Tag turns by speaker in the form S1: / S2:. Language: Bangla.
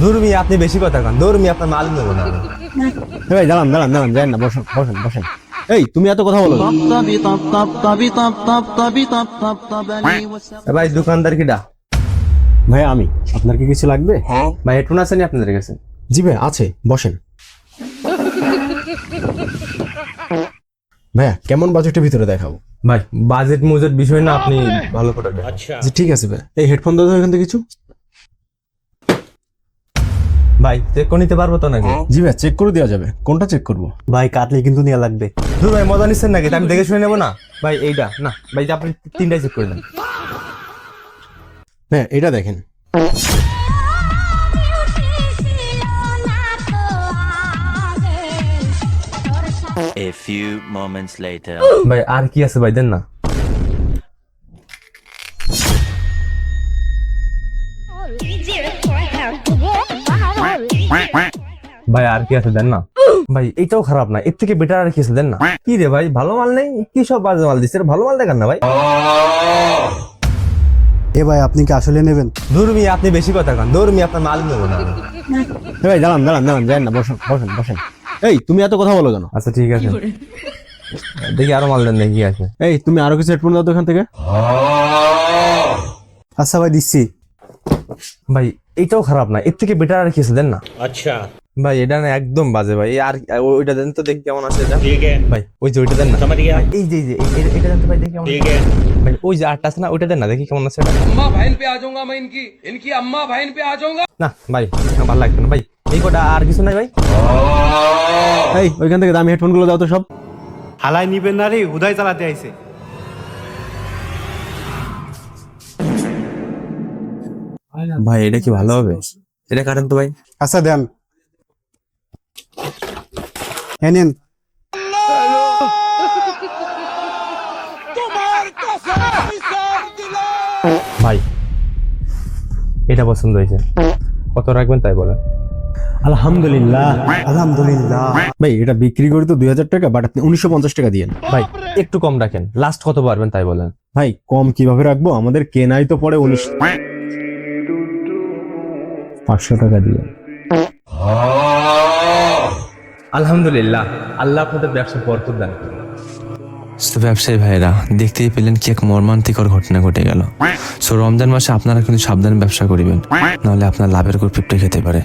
S1: ধর্মী আপনি বেশি কথা কান, ধর্মী আপনার মাল নেবো না।
S2: ভাই দাঁড়ান দাঁড়ান দাঁড়ান, যাই না, বসেন বসেন বসেন। এই তুমি এত কথা বলো কেন?
S1: ভাই দোকানদার কিডা?
S2: ভাই আমি, আপনার কি কিছু লাগবে?
S1: ভাই হেডফোন আছে নি আপনাদের কাছে?
S2: জি ভাই আছে, বসেন। ভাইয়া কেমন বাজেটের ভিতরে দেখাবো?
S1: ভাই বাজেট মুজেট বিষয় না, আপনি ভালো করে দেন।
S2: জি ঠিক আছে ভাই, এই হেডফোন দাও তো এখান থেকে কিছু।
S1: ভাই চেক করে নিতে পারবো তো নাকি?
S2: জি ভাই চেক করে দেওয়া যাবে, কোনটা চেক করবো?
S3: ভাই কাটলে কিন্তু নেওয়া লাগবে।
S1: ধুর ভাই মজা নিচ্ছেন নাকি? তা আমি দেখে শুনে নেবো না ভাই। এইটা না ভাই, আপনি তিনটাই চেক করে দেন।
S2: হ্যাঁ এটা দেখেন।
S4: A few moments later.
S1: ভাই আর কি আছে ভাই, দেন না। ভাই আর কি আছে, দেন না। ভাই এটাও খারাপ না, এর থেকে বেটার আর কি আছে, দেন না। কি রে ভাই, ভালো মাল নেই? কি সব বাজে মাল দিচ্ছে, ভালো মাল দেখান না ভাই।
S3: এ ভাই আপনি কি আসলে নেবেন?
S1: ধর্মী আপনি বেশি কথা কান, ধর্মী আপনার মাল নেবো না।
S2: ভাই দাঁড়ান দাঁড়ান দাঁড়ান, যাই না, বসেন বসেন বসেন। এই তুমি এত কথা বলো কেন?
S1: আচ্ছা ঠিক আছে, দেখি আরো মাল দেন, দেখি কি আছে।
S2: এই তুমি আরো কিছু হেডফোন দাও তো এখান থেকে।
S3: আচ্ছা ভাই দিচ্ছি।
S1: ভাই এটাও খারাপ না, এর থেকে বেটার আর কি আছে, দেন না। আচ্ছা ভাই এটা না একদম বাজে ভাই। আর ওইটা দেন তো, দেখি কেমন আছে এটা। ভাই ওই যে ওইটা দেন না। ভাই, এই যে এটা দেন তো ভাই, দেখি কেমন আছে। ভাই ওই যে আটটা আছে না, ওইটা দেন না, দেখি কেমন আছে এটা।
S5: अम्मा बहन पे आ जाऊंगा मैं, इनकी इनकी अम्मा बहन पे आ जाऊंगा।
S1: না ভাই ভালো লাগবে না ভাই, এই কটা আর কিছু নাই ভাই।
S2: এই ওইখান থেকে দামি হেডফোন গুলো দাও তো সব।
S3: হালাই নিবেন না রে, উদয় চালাতে আইছে।
S1: ভাই এটা কি ভালো হবে? এটা কাটেন তো ভাই।
S3: আচ্ছা দেন, হ্যাঁ নেন।
S1: ভাই এটা পছন্দ হয়েছে, কত রাখবেন তাই বলেন।
S2: আলহামদুলিল্লাহ।
S3: আলহামদুলিল্লাহ।
S2: ভাই এটা বিক্রি করি তো 2000 টাকা, বাট আপনি 1950 টাকা দিয়েন।
S1: ভাই একটু কম রাখেন, লাস্ট কত পারবেন তাই বলেন।
S2: ভাই কম কিভাবে রাখবো, আমাদের কেনাই তো পড়ে 500 টাকা দিয়ে।
S1: আলহামদুলিল্লাহ, আল্লাহ আপনাদের ব্যবসা বরকত দান করুন।
S6: তো ব্যবসায়ী ভাইরা দেখতেই পেলেন কি এক মর্মান্তিকর ঘটনা ঘটে গেল। সো রমজান মাসে আপনারা কিন্তু সাবধানে ব্যবসা করিবেন, নাহলে আপনার লাভের উপর পিঁপড়ে খেতে পারে।